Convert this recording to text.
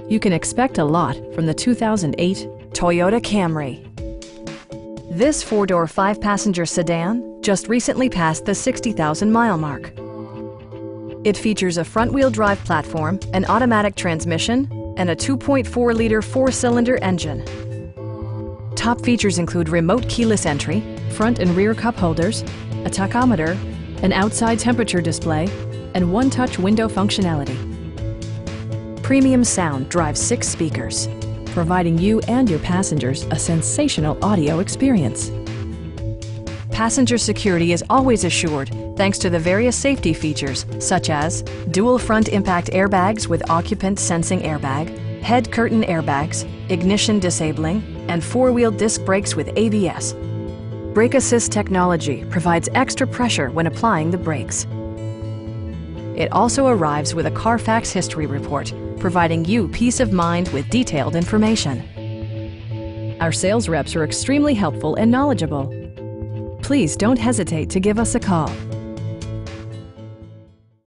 You can expect a lot from the 2008 Toyota Camry. This four-door, five-passenger sedan just recently passed the 60,000-mile mark. It features a front-wheel drive platform, an automatic transmission, and a 2.4-liter four-cylinder engine. Top features include remote keyless entry, front and rear cup holders, a tachometer, an outside temperature display, and one-touch window functionality. Premium sound drives 6 speakers, providing you and your passengers a sensational audio experience. Passenger security is always assured thanks to the various safety features such as dual front impact airbags with occupant sensing airbag, head curtain airbags, ignition disabling, and four-wheel disc brakes with ABS. Brake Assist technology provides extra pressure when applying the brakes. It also arrives with a Carfax history report, providing you peace of mind with detailed information. Our sales reps are extremely helpful and knowledgeable. Please don't hesitate to give us a call.